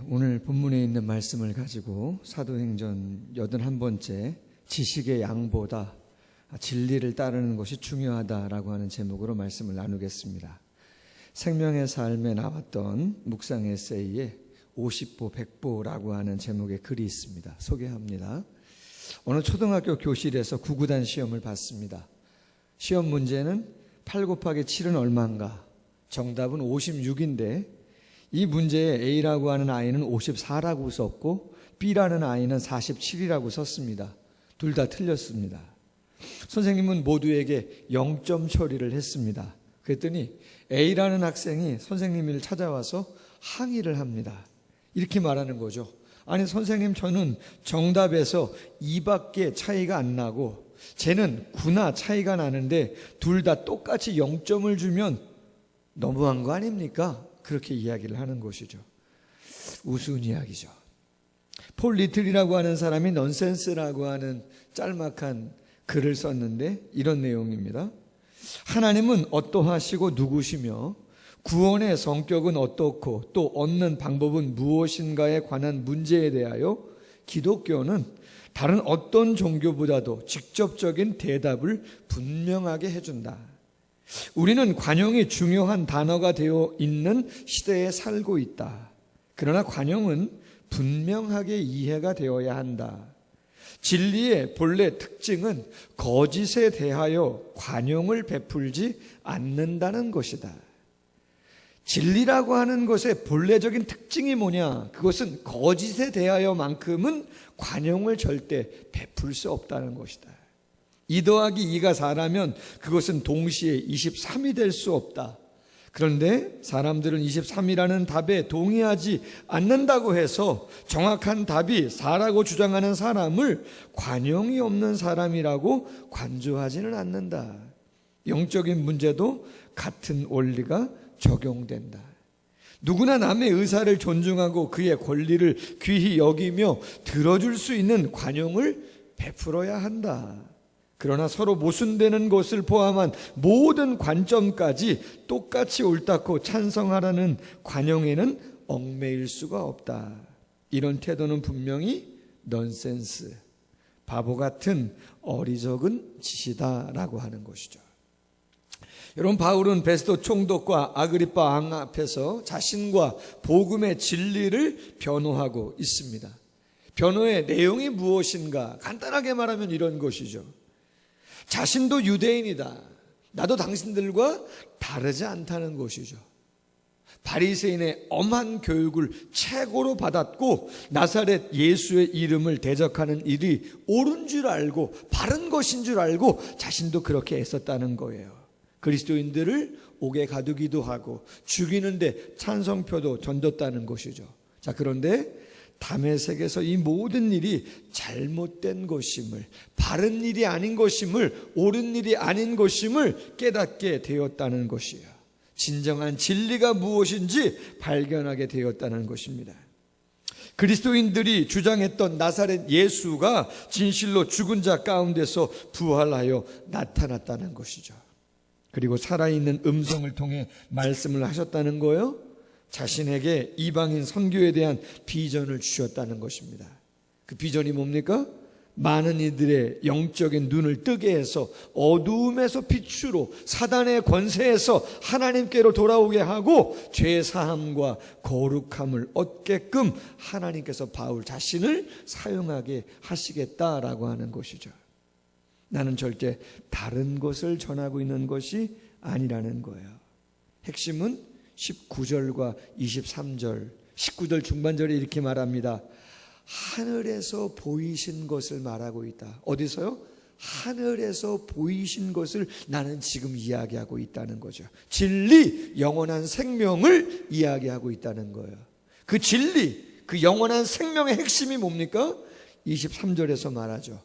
오늘 본문에 있는 말씀을 가지고 사도행전 81번째 지식의 양보다 진리를 따르는 것이 중요하다라고 하는 제목으로 말씀을 나누겠습니다. 생명의 삶에 나왔던 묵상 에세이에 50보 100보라고 하는 제목의 글이 있습니다. 소개합니다. 어느 초등학교 교실에서 구구단 시험을 봤습니다. 시험 문제는 8 곱하기 7은 얼마인가? 정답은 56인데 이 문제에 A라고 하는 아이는 54라고 썼고 B라는 아이는 47이라고 썼습니다. 둘 다 틀렸습니다. 선생님은 모두에게 0점 처리를 했습니다. 그랬더니 A라는 학생이 선생님을 찾아와서 항의를 합니다. 이렇게 말하는 거죠. 아니 선생님, 저는 정답에서 2밖에 차이가 안 나고 쟤는 9나 차이가 나는데 둘 다 똑같이 0점을 주면 너무한 거 아닙니까? 그렇게 이야기를 하는 것이죠. 우스운 이야기죠. 폴 리틀이라고 하는 사람이 넌센스라고 하는 짤막한 글을 썼는데 이런 내용입니다. 하나님은 어떠하시고 누구시며 구원의 성격은 어떻고 또 얻는 방법은 무엇인가에 관한 문제에 대하여 기독교는 다른 어떤 종교보다도 직접적인 대답을 분명하게 해준다. 우리는 관용이 중요한 단어가 되어 있는 시대에 살고 있다. 그러나 관용은 분명하게 이해가 되어야 한다. 진리의 본래 특징은 거짓에 대하여 관용을 베풀지 않는다는 것이다. 진리라고 하는 것의 본래적인 특징이 뭐냐? 그것은 거짓에 대하여만큼은 관용을 절대 베풀 수 없다는 것이다. 2 더하기 2가 4라면 그것은 동시에 23이 될 수 없다. 그런데 사람들은 23이라는 답에 동의하지 않는다고 해서 정확한 답이 4라고 주장하는 사람을 관용이 없는 사람이라고 관조하지는 않는다. 영적인 문제도 같은 원리가 적용된다. 누구나 남의 의사를 존중하고 그의 권리를 귀히 여기며 들어줄 수 있는 관용을 베풀어야 한다. 그러나 서로 모순되는 것을 포함한 모든 관점까지 똑같이 옳다고 찬성하라는 관용에는 얽매일 수가 없다. 이런 태도는 분명히 넌센스, 바보 같은 어리석은 짓이다라고 하는 것이죠. 여러분, 바울은 베스도 총독과 아그리파 왕 앞에서 자신과 복음의 진리를 변호하고 있습니다. 변호의 내용이 무엇인가? 간단하게 말하면 이런 것이죠. 자신도 유대인이다. 나도 당신들과 다르지 않다는 것이죠. 바리새인의 엄한 교육을 최고로 받았고 나사렛 예수의 이름을 대적하는 일이 옳은 줄 알고 바른 것인 줄 알고 자신도 그렇게 애썼다는 거예요. 그리스도인들을 옥에 가두기도 하고 죽이는데 찬성표도 던졌다는 것이죠. 자, 그런데 다메섹에서 이 모든 일이 잘못된 것임을, 바른 일이 아닌 것임을, 옳은 일이 아닌 것임을 깨닫게 되었다는 것이에요. 진정한 진리가 무엇인지 발견하게 되었다는 것입니다. 그리스도인들이 주장했던 나사렛 예수가 진실로 죽은 자 가운데서 부활하여 나타났다는 것이죠. 그리고 살아있는 음성을 통해 말씀을 하셨다는 거예요. 자신에게 이방인 선교에 대한 비전을 주셨다는 것입니다. 그 비전이 뭡니까? 많은 이들의 영적인 눈을 뜨게 해서 어두움에서 빛으로 사단의 권세에서 하나님께로 돌아오게 하고 죄 사함과 거룩함을 얻게끔 하나님께서 바울 자신을 사용하게 하시겠다라고 하는 것이죠. 나는 절대 다른 것을 전하고 있는 것이 아니라는 거예요. 핵심은 19절과 23절, 19절 중반절에 이렇게 말합니다. 하늘에서 보이신 것을 말하고 있다. 어디서요? 하늘에서 보이신 것을 나는 지금 이야기하고 있다는 거죠. 진리, 영원한 생명을 이야기하고 있다는 거예요. 그 진리, 그 영원한 생명의 핵심이 뭡니까? 23절에서 말하죠.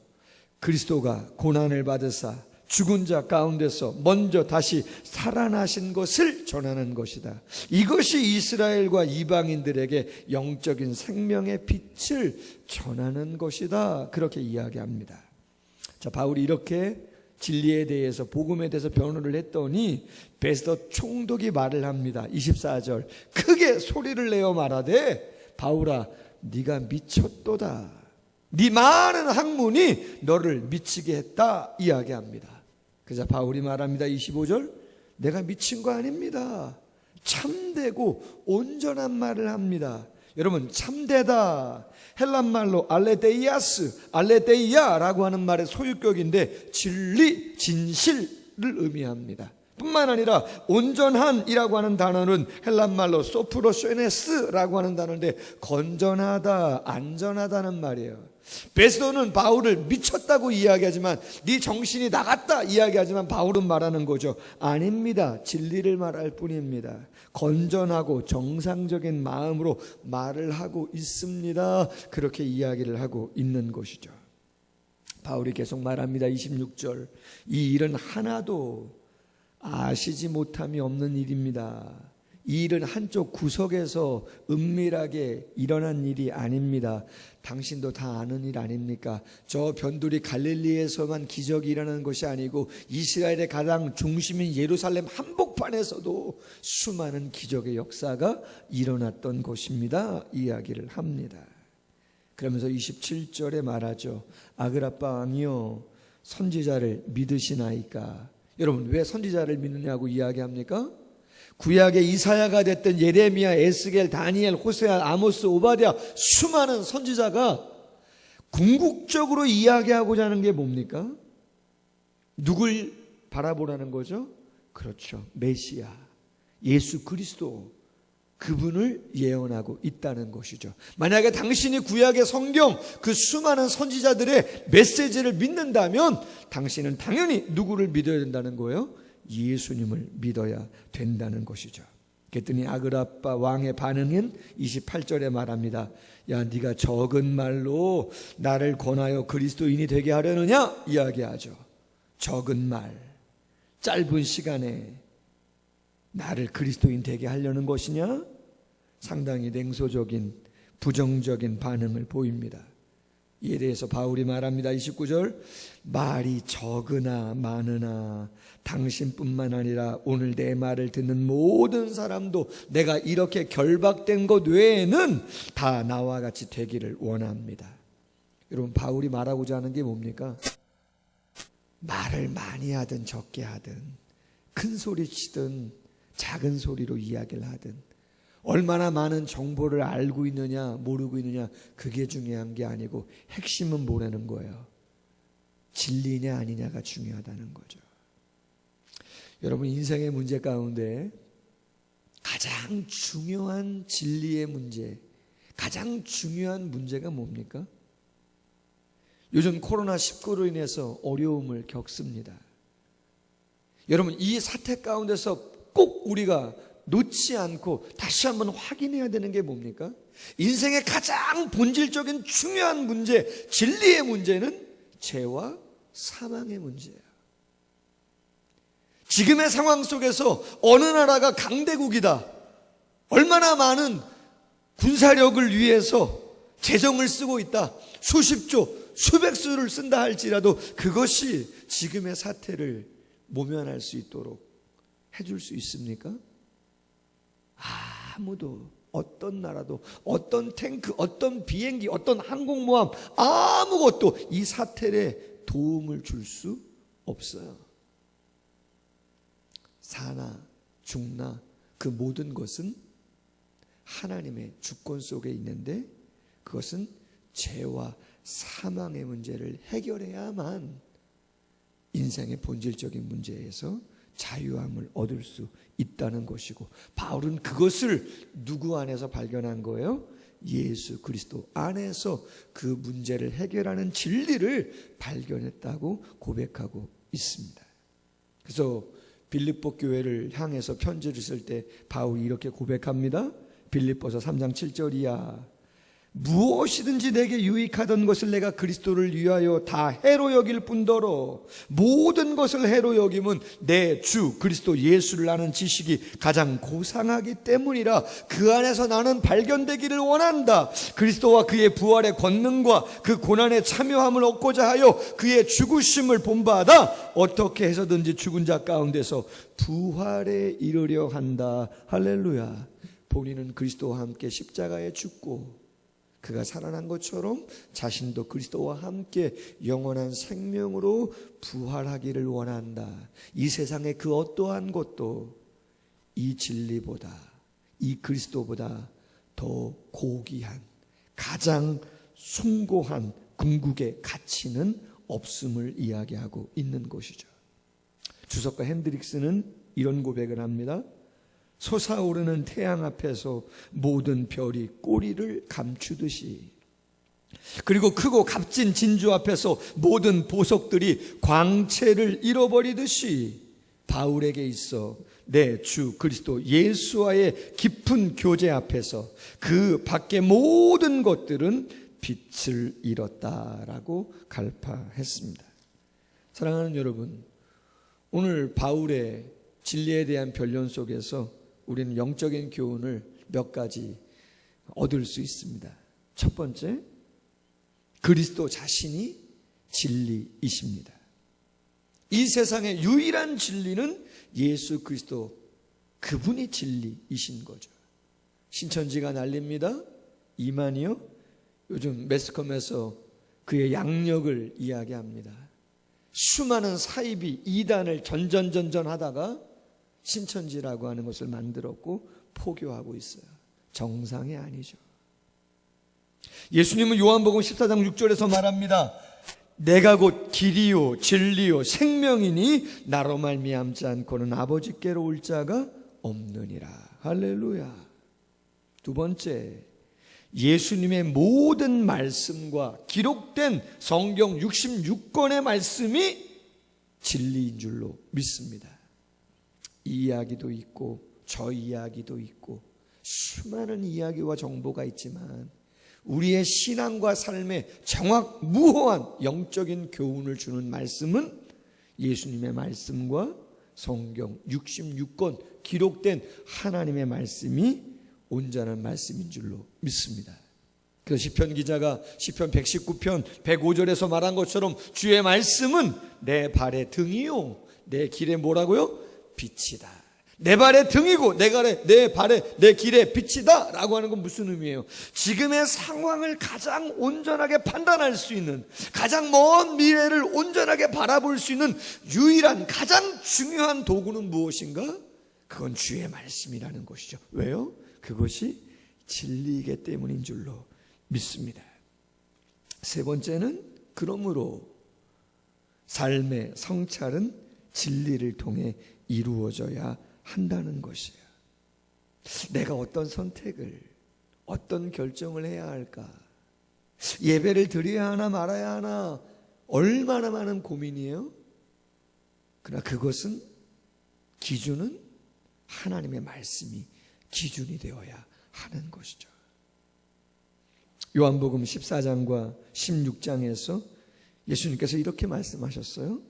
그리스도가 고난을 받으사 죽은 자 가운데서 먼저 다시 살아나신 것을 전하는 것이다. 이것이 이스라엘과 이방인들에게 영적인 생명의 빛을 전하는 것이다. 그렇게 이야기합니다. 자, 바울이 이렇게 진리에 대해서, 복음에 대해서 변호를 했더니 베스도 총독이 말을 합니다. 24절, 크게 소리를 내어 말하되 바울아 네가 미쳤도다. 네 많은 학문이 너를 미치게 했다 이야기합니다. 그래서 바울이 말합니다. 25절 내가 미친 거 아닙니다. 참되고 온전한 말을 합니다. 여러분 참되다 헬란말로 알레데이아라고 하는 말의 소유격인데 진리, 진실을 의미합니다. 뿐만 아니라 온전한이라고 하는 단어는 헬란말로 소프로쇼네스라고 하는 단어인데 건전하다, 안전하다는 말이에요. 베스도는 바울을 미쳤다고 이야기하지만 네 정신이 나갔다 이야기하지만 바울은 말하는 거죠. 아닙니다. 진리를 말할 뿐입니다. 건전하고 정상적인 마음으로 말을 하고 있습니다. 그렇게 이야기를 하고 있는 것이죠. 바울이 계속 말합니다. 26절 이 일은 하나도 아시지 못함이 없는 일입니다. 이 일은 한쪽 구석에서 은밀하게 일어난 일이 아닙니다. 당신도 다 아는 일 아닙니까? 저 변두리 갈릴리에서만 기적이 일어나는 것이 아니고 이스라엘의 가장 중심인 예루살렘 한복판에서도 수많은 기적의 역사가 일어났던 것입니다. 이야기를 합니다. 그러면서 27절에 말하죠. 아그라빠 왕이여 선지자를 믿으시나이까? 여러분 왜 선지자를 믿느냐고 이야기합니까? 구약의 이사야가 됐던 예레미야, 에스겔, 다니엘, 호세아, 아모스, 오바댜 수많은 선지자가 궁극적으로 이야기하고자 하는 게 뭡니까? 누굴 바라보라는 거죠? 그렇죠. 메시아, 예수 그리스도 그분을 예언하고 있다는 것이죠. 만약에 당신이 구약의 성경 그 수많은 선지자들의 메시지를 믿는다면 당신은 당연히 누구를 믿어야 된다는 거예요? 예수님을 믿어야 된다는 것이죠. 그랬더니 아그라빠 왕의 반응은 28절에 말합니다. 야 네가 적은 말로 나를 권하여 그리스도인이 되게 하려느냐 이야기하죠. 적은 말, 짧은 시간에 나를 그리스도인 되게 하려는 것이냐? 상당히 냉소적인 부정적인 반응을 보입니다. 이에 대해서 바울이 말합니다. 29절 말이 적으나 많으나 당신뿐만 아니라 오늘 내 말을 듣는 모든 사람도 내가 이렇게 결박된 것 외에는 다 나와 같이 되기를 원합니다. 여러분 바울이 말하고자 하는 게 뭡니까? 말을 많이 하든 적게 하든 큰 소리 치든 작은 소리로 이야기를 하든 얼마나 많은 정보를 알고 있느냐 모르고 있느냐 그게 중요한 게 아니고 핵심은 뭐라는 거예요? 진리냐 아니냐가 중요하다는 거죠. 여러분 인생의 문제 가운데 가장 중요한 진리의 문제, 가장 중요한 문제가 뭡니까? 요즘 코로나19로 인해서 어려움을 겪습니다. 여러분 이 사태 가운데서 꼭 우리가 놓지 않고 다시 한번 확인해야 되는 게 뭡니까? 인생의 가장 본질적인 중요한 문제, 진리의 문제는 죄와 사망의 문제예요. 지금의 상황 속에서 어느 나라가 강대국이다, 얼마나 많은 군사력을 위해서 재정을 쓰고 있다, 수십조, 수백수를 쓴다 할지라도 그것이 지금의 사태를 모면할 수 있도록 해줄 수 있습니까? 아무도, 어떤 나라도, 어떤 탱크, 어떤 비행기, 어떤 항공모함 아무것도 이 사태에 도움을 줄 수 없어요. 사나 죽나 그 모든 것은 하나님의 주권 속에 있는데 그것은 죄와 사망의 문제를 해결해야만 인생의 본질적인 문제에서 자유함을 얻을 수 있다는 것이고, 바울은 그것을 누구 안에서 발견한 거예요? 예수 그리스도 안에서 그 문제를 해결하는 진리를 발견했다고 고백하고 있습니다. 그래서 빌립보 교회를 향해서 편지를 쓸 때 바울이 이렇게 고백합니다. 빌립보서 3장 7절이야. 무엇이든지 내게 유익하던 것을 내가 그리스도를 위하여 다 해로 여길 뿐더러 모든 것을 해로 여김은 내 주 그리스도 예수를 아는 지식이 가장 고상하기 때문이라. 그 안에서 나는 발견되기를 원한다. 그리스도와 그의 부활의 권능과 그 고난에 참여함을 얻고자 하여 그의 죽으심을 본받아 어떻게 해서든지 죽은 자 가운데서 부활에 이르려 한다. 할렐루야. 본인은 그리스도와 함께 십자가에 죽고 그가 살아난 것처럼 자신도 그리스도와 함께 영원한 생명으로 부활하기를 원한다. 이 세상의 그 어떠한 것도 이 진리보다, 이 그리스도보다 더 고귀한, 가장 숭고한 궁극의 가치는 없음을 이야기하고 있는 것이죠. 주석가 핸드릭스는 이런 고백을 합니다. 솟아오르는 태양 앞에서 모든 별이 꼬리를 감추듯이, 그리고 크고 값진 진주 앞에서 모든 보석들이 광채를 잃어버리듯이 바울에게 있어 내 주 그리스도 예수와의 깊은 교제 앞에서 그 밖의 모든 것들은 빛을 잃었다라고 갈파했습니다. 사랑하는 여러분, 오늘 바울의 진리에 대한 변론 속에서 우리는 영적인 교훈을 몇 가지 얻을 수 있습니다. 첫 번째, 그리스도 자신이 진리이십니다. 이 세상의 유일한 진리는 예수 그리스도, 그분이 진리이신 거죠. 신천지가 난립니다. 이만희요, 요즘 매스컴에서 그의 양력을 이야기합니다. 수많은 사이비 이단을 전전하다가 신천지라고 하는 것을 만들었고 포교하고 있어요. 정상이 아니죠. 예수님은 요한복음 14장 6절에서 말합니다. 내가 곧 길이요 진리요 생명이니 나로 말미암지 않고는 아버지께로 올 자가 없느니라. 할렐루야. 두 번째, 예수님의 모든 말씀과 기록된 성경 66권의 말씀이 진리인 줄로 믿습니다. 이 이야기도 있고 저 이야기도 있고 수많은 이야기와 정보가 있지만 우리의 신앙과 삶에 정확무호한 영적인 교훈을 주는 말씀은 예수님의 말씀과 성경 66권 기록된 하나님의 말씀이 온전한 말씀인 줄로 믿습니다. 그래서 시편 기자가 시편 119편 105절에서 말한 것처럼 주의 말씀은 내 발의 등이요 내 길에 뭐라고요? 빛이다. 내 발의 등이고 내 발의 내 길의 빛이다 라고 하는 건 무슨 의미예요? 지금의 상황을 가장 온전하게 판단할 수 있는, 가장 먼 미래를 온전하게 바라볼 수 있는 유일한 가장 중요한 도구는 무엇인가? 그건 주의 말씀이라는 것이죠. 왜요? 그것이 진리이기 때문인 줄로 믿습니다. 세 번째는 그러므로 삶의 성찰은 진리를 통해 이루어져야 한다는 것이에요. 내가 어떤 선택을, 어떤 결정을 해야 할까? 예배를 드려야 하나 말아야 하나 얼마나 많은 고민이에요. 그러나 그것은 기준은 하나님의 말씀이 기준이 되어야 하는 것이죠. 요한복음 14장과 16장에서 예수님께서 이렇게 말씀하셨어요.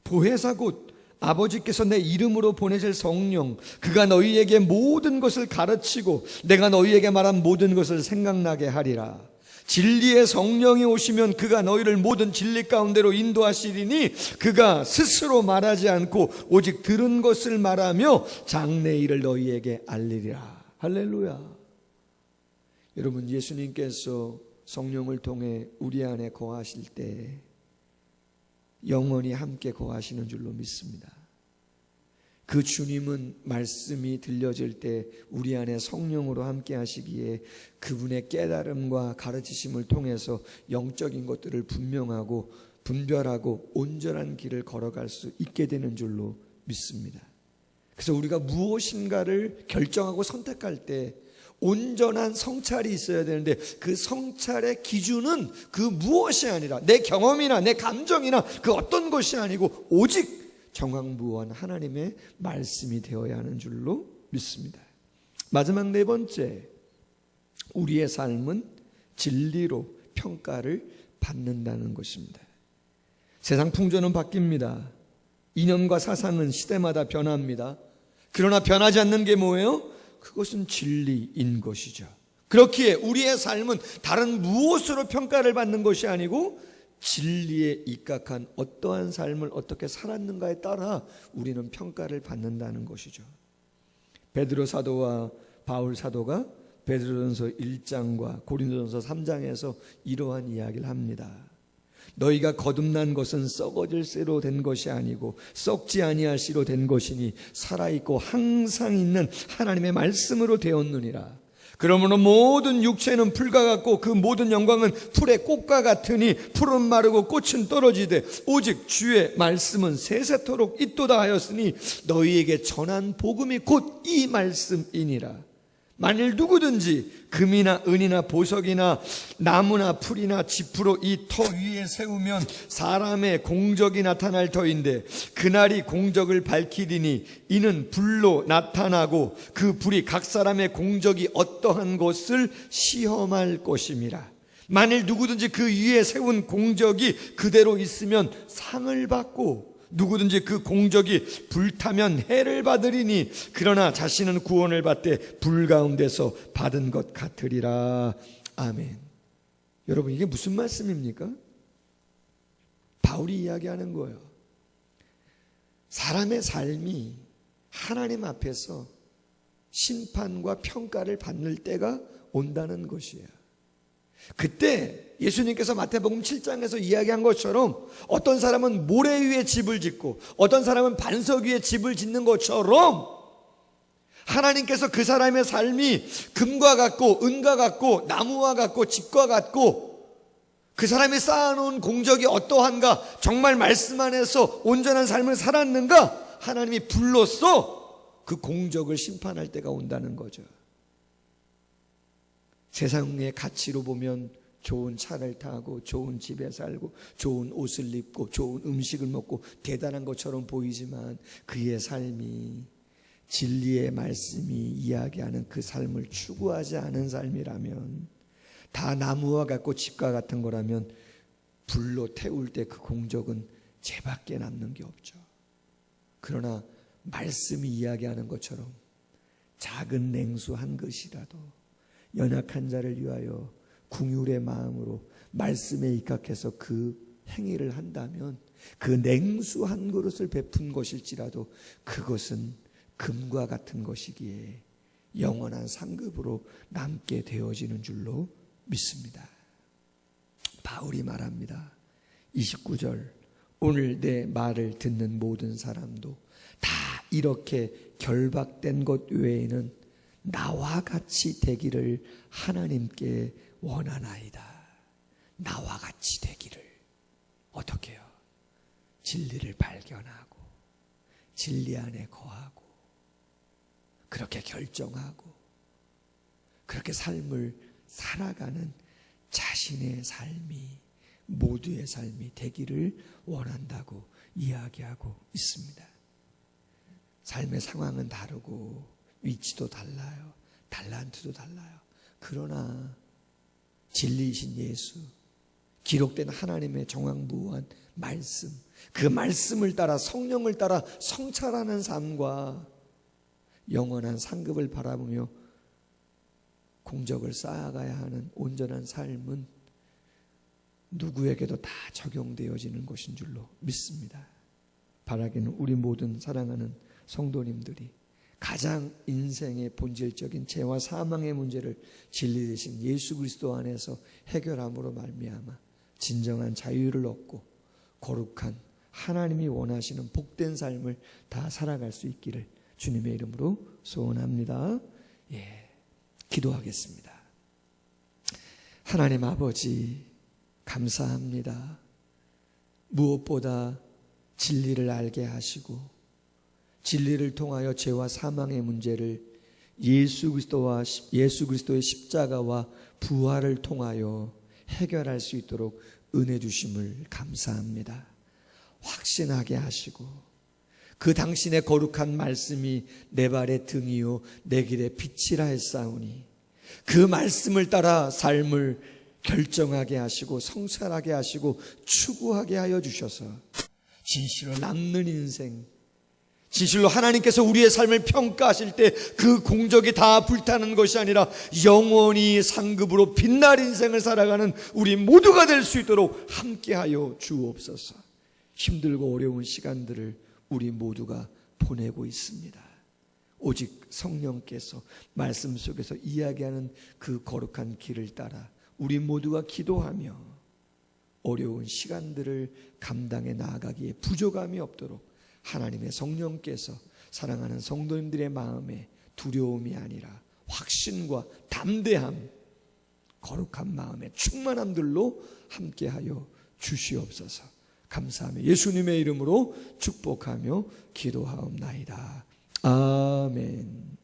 보혜사 곧 아버지께서 내 이름으로 보내실 성령, 그가 너희에게 모든 것을 가르치고 내가 너희에게 말한 모든 것을 생각나게 하리라. 진리의 성령이 오시면 그가 너희를 모든 진리 가운데로 인도하시리니 그가 스스로 말하지 않고 오직 들은 것을 말하며 장래 일을 너희에게 알리리라. 할렐루야. 여러분, 예수님께서 성령을 통해 우리 안에 거하실 때 영원히 함께 거하시는 줄로 믿습니다. 그 주님은 말씀이 들려질 때 우리 안에 성령으로 함께 하시기에 그분의 깨달음과 가르치심을 통해서 영적인 것들을 분명하고 분별하고 온전한 길을 걸어갈 수 있게 되는 줄로 믿습니다. 그래서 우리가 무엇인가를 결정하고 선택할 때 온전한 성찰이 있어야 되는데 그 성찰의 기준은 그 무엇이 아니라 내 경험이나 내 감정이나 그 어떤 것이 아니고 오직 정확무한 하나님의 말씀이 되어야 하는 줄로 믿습니다. 마지막 네 번째, 우리의 삶은 진리로 평가를 받는다는 것입니다. 세상 풍조는 바뀝니다. 이념과 사상은 시대마다 변합니다. 그러나 변하지 않는 게 뭐예요? 그것은 진리인 것이죠. 그렇기에 우리의 삶은 다른 무엇으로 평가를 받는 것이 아니고 진리에 입각한 어떠한 삶을 어떻게 살았는가에 따라 우리는 평가를 받는다는 것이죠. 베드로 사도와 바울 사도가 베드로전서 1장과 고린도전서 3장에서 이러한 이야기를 합니다. 너희가 거듭난 것은 썩어질 씨로 된 것이 아니고 썩지 아니할 씨로 된 것이니 살아있고 항상 있는 하나님의 말씀으로 되었느니라. 그러므로 모든 육체는 풀과 같고 그 모든 영광은 풀의 꽃과 같으니 풀은 마르고 꽃은 떨어지되 오직 주의 말씀은 세세토록 있도다 하였으니 너희에게 전한 복음이 곧 이 말씀이니라. 만일 누구든지 금이나 은이나 보석이나 나무나 풀이나 지푸로 이 터 위에 세우면 사람의 공적이 나타날 터인데 그날이 공적을 밝히리니 이는 불로 나타나고 그 불이 각 사람의 공적이 어떠한 것을 시험할 것임이라. 만일 누구든지 그 위에 세운 공적이 그대로 있으면 상을 받고 누구든지 그 공적이 불타면 해를 받으리니 그러나 자신은 구원을 받되 불 가운데서 받은 것 같으리라. 아멘. 여러분, 이게 무슨 말씀입니까? 바울이 이야기하는 거예요. 사람의 삶이 하나님 앞에서 심판과 평가를 받는 때가 온다는 것이에요. 그때 예수님께서 마태복음 7장에서 이야기한 것처럼 어떤 사람은 모래 위에 집을 짓고 어떤 사람은 반석 위에 집을 짓는 것처럼 하나님께서 그 사람의 삶이 금과 같고 은과 같고 나무와 같고 집과 같고 그 사람이 쌓아놓은 공적이 어떠한가, 정말 말씀 안에서 온전한 삶을 살았는가, 하나님이 불로써 그 공적을 심판할 때가 온다는 거죠. 세상의 가치로 보면 좋은 차를 타고 좋은 집에 살고 좋은 옷을 입고 좋은 음식을 먹고 대단한 것처럼 보이지만 그의 삶이 진리의 말씀이 이야기하는 그 삶을 추구하지 않은 삶이라면, 다 나무와 같고 집과 같은 거라면 불로 태울 때 그 공적은 죄밖에 남는 게 없죠. 그러나 말씀이 이야기하는 것처럼 작은 냉수 한 그릇이라도 연약한 자를 위하여 긍휼의 마음으로 말씀에 입각해서 그 행위를 한다면 그 냉수 한 그릇을 베푼 것일지라도 그것은 금과 같은 것이기에 영원한 상급으로 남게 되어지는 줄로 믿습니다. 바울이 말합니다. 29절, 오늘 내 말을 듣는 모든 사람도 다 이렇게 결박된 것 외에는 나와 같이 되기를 하나님께 원하나이다. 나와 같이 되기를. 어떻게요? 진리를 발견하고 진리 안에 거하고 그렇게 결정하고 그렇게 삶을 살아가는 자신의 삶이, 모두의 삶이 되기를 원한다고 이야기하고 있습니다. 삶의 상황은 다르고 위치도 달라요. 달란트도 달라요. 그러나 진리이신 예수, 기록된 하나님의 정황부호한 말씀, 그 말씀을 따라 성령을 따라 성찰하는 삶과 영원한 상급을 바라보며 공적을 쌓아가야 하는 온전한 삶은 누구에게도 다 적용되어지는 것인 줄로 믿습니다. 바라기는 우리 모든 사랑하는 성도님들이 가장 인생의 본질적인 죄와 사망의 문제를 진리 되신 예수 그리스도 안에서 해결함으로 말미암아 진정한 자유를 얻고 거룩한 하나님이 원하시는 복된 삶을 다 살아갈 수 있기를 주님의 이름으로 소원합니다. 기도하겠습니다. 하나님 아버지, 감사합니다. 무엇보다 진리를 알게 하시고 진리를 통하여 죄와 사망의 문제를 예수 그리스도의 십자가와 부활을 통하여 해결할 수 있도록 은혜 주심을 감사합니다. 확신하게 하시고 그 당신의 거룩한 말씀이 내 발의 등이요 내 길의 빛이라 했사오니 그 말씀을 따라 삶을 결정하게 하시고 성찰하게 하시고 추구하게 하여 주셔서 진실로 남는 인생, 진실로 하나님께서 우리의 삶을 평가하실 때 그 공적이 다 불타는 것이 아니라 영원히 상급으로 빛날 인생을 살아가는 우리 모두가 될 수 있도록 함께하여 주옵소서. 힘들고 어려운 시간들을 우리 모두가 보내고 있습니다. 오직 성령께서 말씀 속에서 이야기하는 그 거룩한 길을 따라 우리 모두가 기도하며 어려운 시간들을 감당해 나아가기에 부족함이 없도록 하나님의 성령께서 사랑하는 성도님들의 마음에 두려움이 아니라 확신과 담대함, 거룩한 마음의 충만함들로 함께하여 주시옵소서. 감사하며 예수님의 이름으로 축복하며 기도하옵나이다. 아멘.